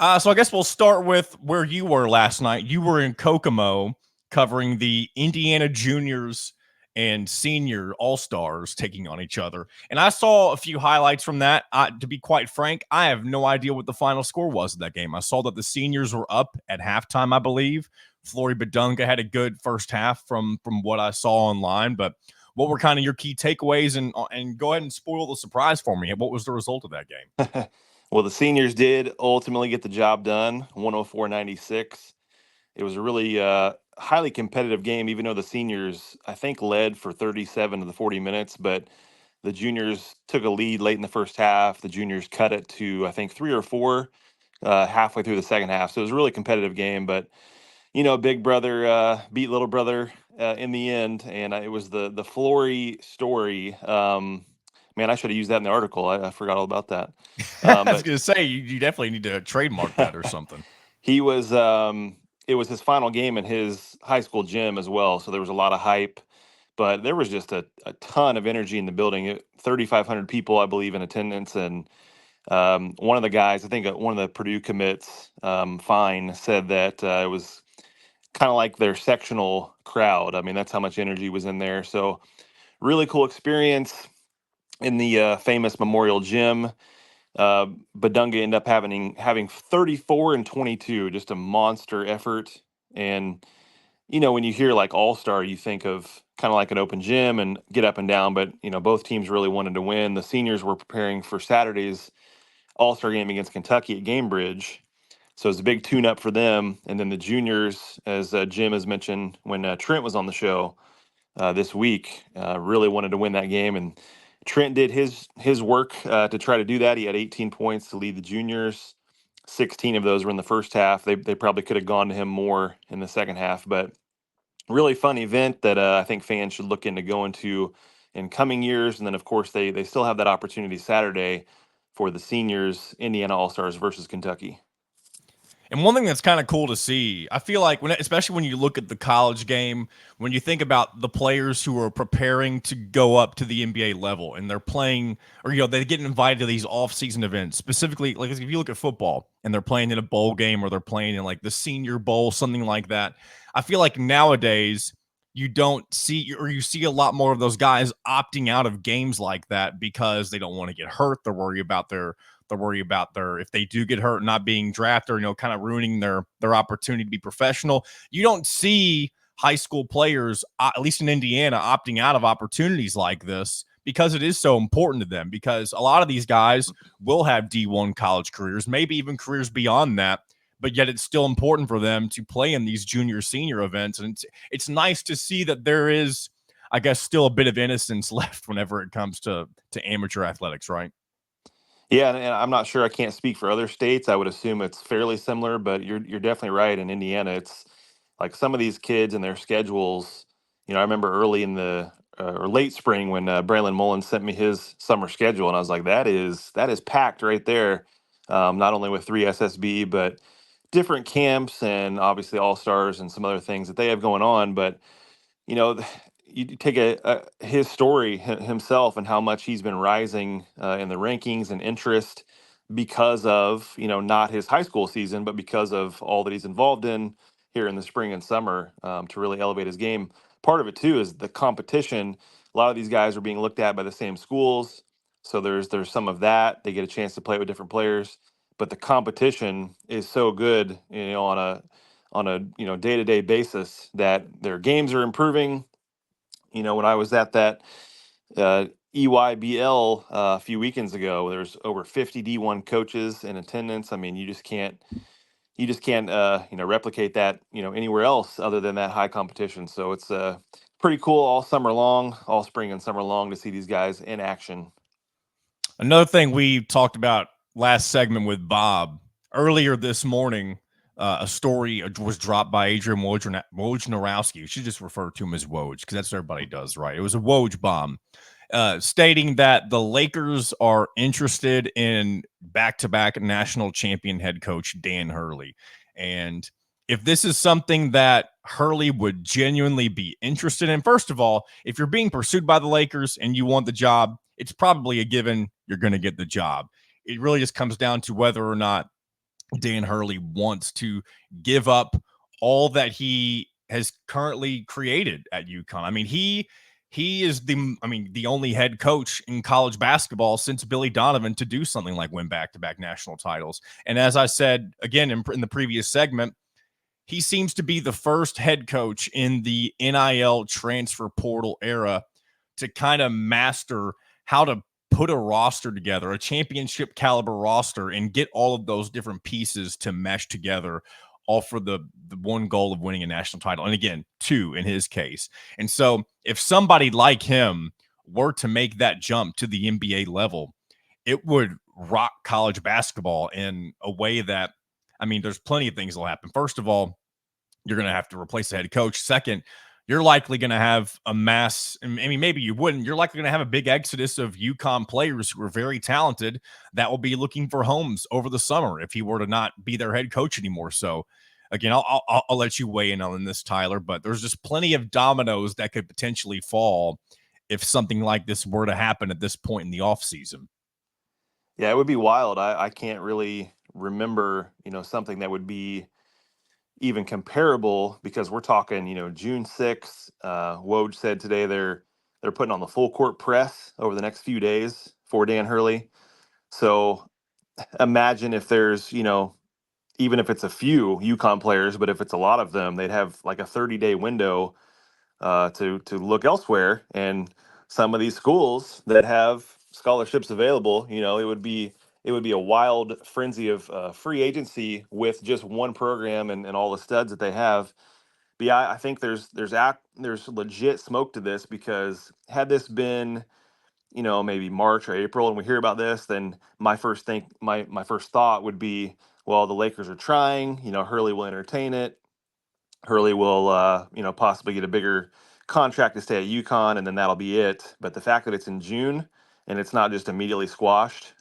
So I guess we'll start with where you were last night. You were in Kokomo covering the Indiana juniors and senior all-stars taking on each other. And I saw a few highlights from that. To be quite frank, I have no idea what the final score was of that game. I saw that the seniors were up at halftime, I believe. Flory Badunga had a good first half from what I saw online. But what were kind of your key takeaways? And go ahead and spoil the surprise for me. What was the result of that game? Well, the seniors did ultimately get the job done, 104-96. It was a really highly competitive game, even though the seniors, I think, led for 37 of the 40 minutes. But the juniors took a lead late in the first half. The juniors cut it to, I think, 3 or 4 halfway through the second half. So it was a really competitive game. But, big brother beat little brother in the end. And it was the Flory story. Man, I should have used that in the article. I forgot all about that. I was But going to say, you definitely need to trademark that or something. he was it was his final game in his high school gym as well, so there was a lot of hype, but there was just a ton of energy in the building. 3,500 people, I believe, in attendance. And one of the guys, I think one of the Purdue commits, Fine, said that it was kind of like their sectional crowd. I mean, that's how much energy was in there. So really cool experience in the famous Memorial Gym. Badunga ended up having 34 and 22, just a monster effort. And when you hear like All Star, you think of kind of like an open gym and get up and down. But both teams really wanted to win. The seniors were preparing for Saturday's All Star game against Kentucky at Gamebridge, so it's a big tune up for them. And then the juniors, as Jim has mentioned when Trent was on the show this week, really wanted to win that game. And Trent did his work to try to do that. He had 18 points to lead the juniors. 16 of those were in the first half. They probably could have gone to him more in the second half, but really fun event that I think fans should look into going to in coming years. And then, of course, they still have that opportunity Saturday for the seniors, Indiana All Stars versus Kentucky. And one thing that's kind of cool to see, I feel like especially when you look at the college game, when you think about the players who are preparing to go up to the NBA level and they're playing, or they get invited to these off-season events, specifically like if you look at football and they're playing in a bowl game or they're playing in like the Senior Bowl, something like that. I feel like nowadays you don't see, or you see a lot more of those guys opting out of games like that because they don't want to get hurt. They're worried about their if they do get hurt, not being drafted, or kind of ruining their opportunity to be professional. You don't see high school players, at least in Indiana, opting out of opportunities like this because it is so important to them. Because a lot of these guys will have D1 college careers, maybe even careers beyond that, but yet it's still important for them to play in these junior senior events. And it's nice to see that there is, I guess, still a bit of innocence left whenever it comes to amateur athletics, right? Yeah, and I'm not sure. I can't speak for other states. I would assume it's fairly similar, but you're definitely right. In Indiana, it's like some of these kids and their schedules. I remember early in the or late spring when Braylon Mullins sent me his summer schedule, and I was like, that is packed right there. Not only with 3 SSB, but different camps and obviously All Stars and some other things that they have going on. But you know, th- you take his story himself and how much he's been rising in the rankings and interest because of not his high school season, but because of all that he's involved in here in the spring and summer to really elevate his game. Part of it too is the competition. A lot of these guys are being looked at by the same schools, so there's some of that. They get a chance to play with different players, but the competition is so good, on a day-to-day basis that their games are improving. When I was at that EYBL a few weekends ago, there's over 50 D1 coaches in attendance. I mean, you just can't replicate that anywhere else other than that high competition. So it's pretty cool all summer long, all spring and summer long, to see these guys in action. Another thing we talked about last segment with Bob earlier this morning, a story was dropped by Adrian Wojnarowski. You should just refer to him as Woj because that's what everybody does, right? It was a Woj bomb, stating that the Lakers are interested in back-to-back national champion head coach Dan Hurley. And if this is something that Hurley would genuinely be interested in, first of all, if you're being pursued by the Lakers and you want the job, it's probably a given you're going to get the job. It really just comes down to whether or not Dan Hurley wants to give up all that he has currently created at UConn. I mean, he is the only head coach in college basketball since Billy Donovan to do something like win back-to-back national titles. And as I said again in the previous segment, he seems to be the first head coach in the NIL transfer portal era to kind of master how to put a roster together, a championship caliber roster, and get all of those different pieces to mesh together, all for the one goal of winning a national title. And again, two in his case. And so if somebody like him were to make that jump to the NBA level, it would rock college basketball in a way that, I mean, there's plenty of things that'll happen. First of all, you're going to have to replace the head coach. Second, you're likely going to have a mass. I mean, maybe you wouldn't. You're likely going to have a big exodus of UConn players who are very talented that will be looking for homes over the summer if he were to not be their head coach anymore. So, again, I'll let you weigh in on this, Tyler. But there's just plenty of dominoes that could potentially fall if something like this were to happen at this point in the offseason. Yeah, it would be wild. I can't really remember, something that would be even comparable because we're talking, June 6th. Woj said today they're putting on the full court press over the next few days for Dan Hurley. So imagine if there's, even if it's a few UConn players, but if it's a lot of them, they'd have like a 30-day window to look elsewhere. And some of these schools that have scholarships available, it would be a wild frenzy of free agency with just one program and all the studs that they have. But yeah, I think there's legit smoke to this because had this been maybe March or April and we hear about this, then my first thought would be, well, the Lakers are trying, Hurley will entertain it. Hurley will, possibly get a bigger contract to stay at UConn, and then that'll be it. But the fact that it's in June and it's not just immediately squashed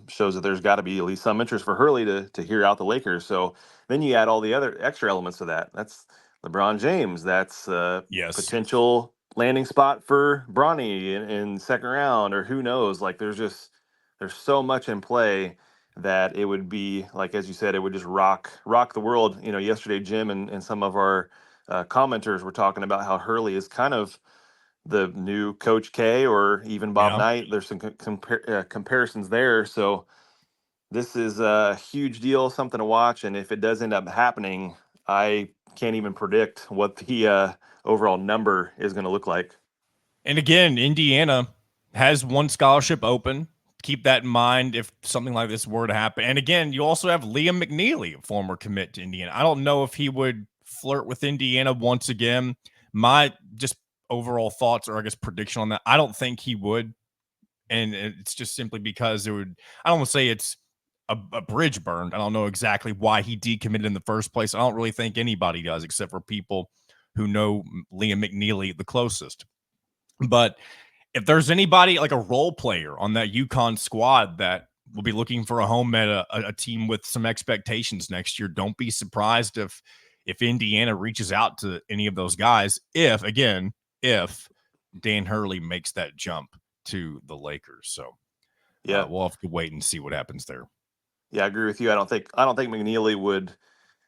shows that there's got to be at least some interest for Hurley to hear out the Lakers. So then you add all the other extra elements to that. That's LeBron James. That's Yes. potential landing spot for Bronny in second round, or who knows? Like there's so much in play that it would be like, as you said, it would just rock the world. Yesterday Jim and some of our commenters were talking about how Hurley is kind of the new Coach K or even Bob Yeah. Knight. There's some comparisons there. So this is a huge deal, something to watch. And if it does end up happening, I can't even predict what the overall number is going to look like. And again, Indiana has one scholarship open. Keep that in mind if something like this were to happen. And again, you also have Liam McNeely, a former commit to Indiana. I don't know if he would flirt with Indiana once again. My just overall thoughts, or I guess prediction on that, I don't think he would. And it's just simply because it would, I don't want to say it's a bridge burned. I don't know exactly why he decommitted in the first place. I don't really think anybody does, except for people who know Liam McNeely the closest. But if there's anybody like a role player on that UConn squad that will be looking for a home at a team with some expectations next year, don't be surprised if Indiana reaches out to any of those guys. If Dan Hurley makes that jump to the Lakers, so Yeah, we'll have to wait and see what happens there. yeah, I agree with you. I don't think McNeely would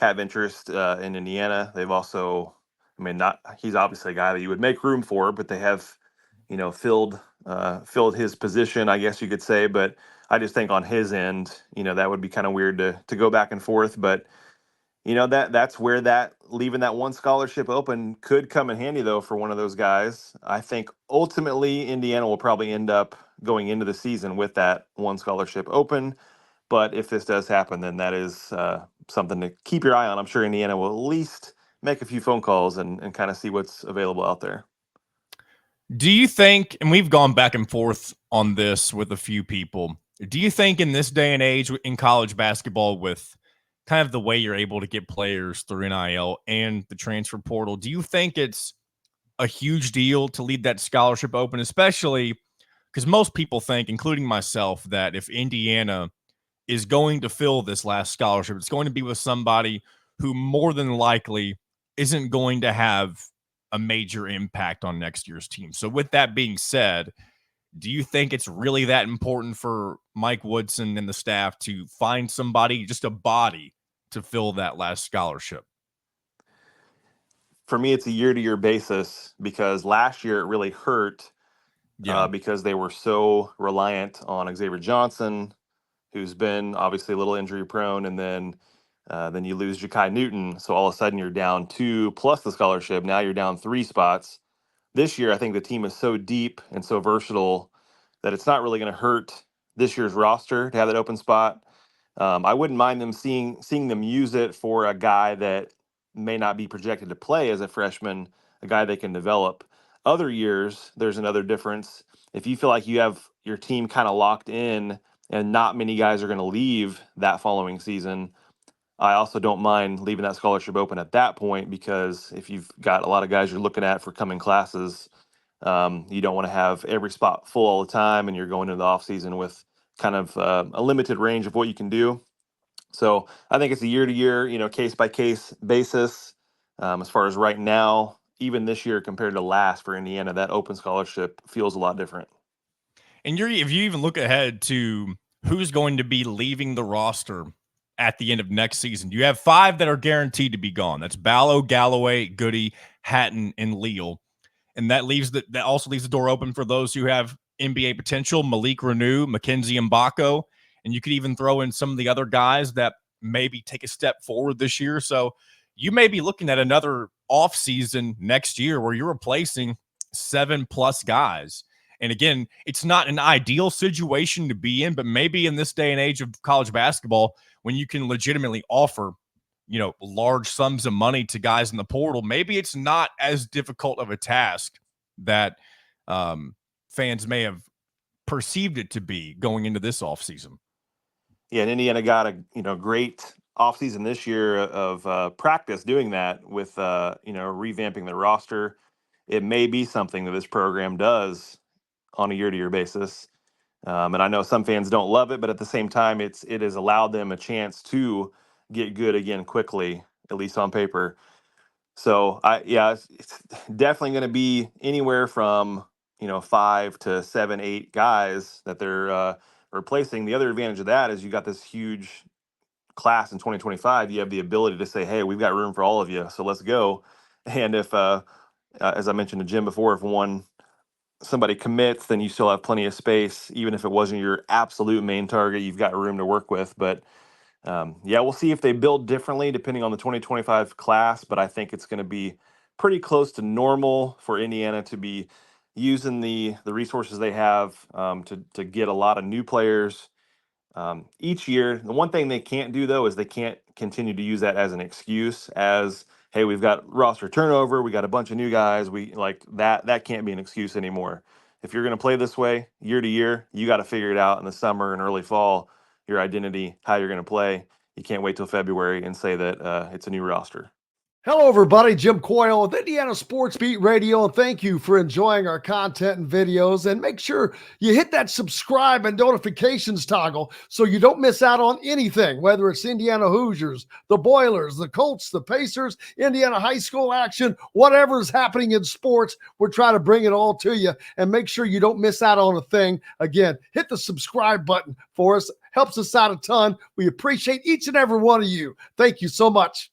have interest in Indiana. They've also, I mean, not he's obviously a guy that you would make room for, but they have, filled his position, I guess you could say. But I just think on his end, that would be kind of weird to go back and forth. But that's where that leaving that one scholarship open could come in handy though for one of those guys. I think ultimately Indiana will probably end up going into the season with that one scholarship open. But if this does happen, then that is something to keep your eye on. I'm sure Indiana will at least make a few phone calls and kind of see what's available out there. Do you think, and we've gone back and forth on this with a few people, do you think in this day and age in college basketball, with kind of the way you're able to get players through NIL and the transfer portal, do you think it's a huge deal to leave that scholarship open, especially because most people think, including myself, that if Indiana is going to fill this last scholarship, it's going to be with somebody who more than likely isn't going to have a major impact on next year's team. So with that being said, do you think it's really that important for Mike Woodson and the staff to find somebody, just a body, to fill that last scholarship? For me, it's a year-to-year basis because last year it really hurt Yeah. because they were so reliant on Xavier Johnson, who's been obviously a little injury prone, and then you lose Ja'Kai Newton, so all of a sudden you're down 2 plus the scholarship. Now you're down 3 spots. This year, I think the team is so deep and so versatile that it's not really going to hurt this year's roster to have that open spot. I wouldn't mind them seeing them use it for a guy that may not be projected to play as a freshman, a guy they can develop. Other years, there's another difference. If you feel like you have your team kind of locked in and not many guys are going to leave that following season, I also don't mind leaving that scholarship open at that point, because if you've got a lot of guys you're looking at for coming classes, you don't want to have every spot full all the time, and you're going into the offseason with kind of a limited range of what you can do. So I think it's a year-to-year, case by case basis. As far as right now, even this year compared to last for Indiana, that open scholarship feels a lot different. And if you even look ahead to who's going to be leaving the roster at the end of next season, you have 5 that are guaranteed to be gone. That's Ballo, Galloway, Goody, Hatton, and Leal. And that also leaves the door open for those who have NBA potential: Malik Renew, Mackenzie Mbako, and you could even throw in some of the other guys that maybe take a step forward this year. So you may be looking at another offseason next year where you're replacing 7+ guys. And again, it's not an ideal situation to be in, but maybe in this day and age of college basketball, when you can legitimately offer, large sums of money to guys in the portal, maybe it's not as difficult of a task that fans may have perceived it to be going into this offseason. Yeah, and Indiana got a great offseason this year of practice doing that with revamping the roster. It may be something that this program does on a year-to-year basis. And I know some fans don't love it, but at the same time, it has allowed them a chance to get good again quickly, at least on paper. So it's definitely going to be anywhere from 5 to 7, 8 guys that they're replacing. The other advantage of that is you got this huge class in 2025. You have the ability to say, hey, we've got room for all of you, so let's go. And if as I mentioned to Jim before, if somebody commits, then you still have plenty of space. Even if it wasn't your absolute main target, you've got room to work with. But we'll see if they build differently depending on the 2025 class. But I think it's going to be pretty close to normal for Indiana to be using the resources they have to get a lot of new players each year. The one thing they can't do, though, is they can't continue to use that as an excuse as, hey, we've got roster turnover, we got a bunch of new guys, we like that can't be an excuse anymore. If you're going to play this way year to year, you got to figure it out in the summer and early fall, your identity, how you're going to play. You can't wait till February and say that it's a new roster. Hello, everybody. Jim Coyle with Indiana Sports Beat Radio, and thank you for enjoying our content and videos. And make sure you hit that subscribe and notifications toggle so you don't miss out on anything, whether it's Indiana Hoosiers, the Boilers, the Colts, the Pacers, Indiana high school action, whatever is happening in sports. We're trying to bring it all to you, and make sure you don't miss out on a thing. Again, hit the subscribe button for us. Helps us out a ton. We appreciate each and every one of you. Thank you so much.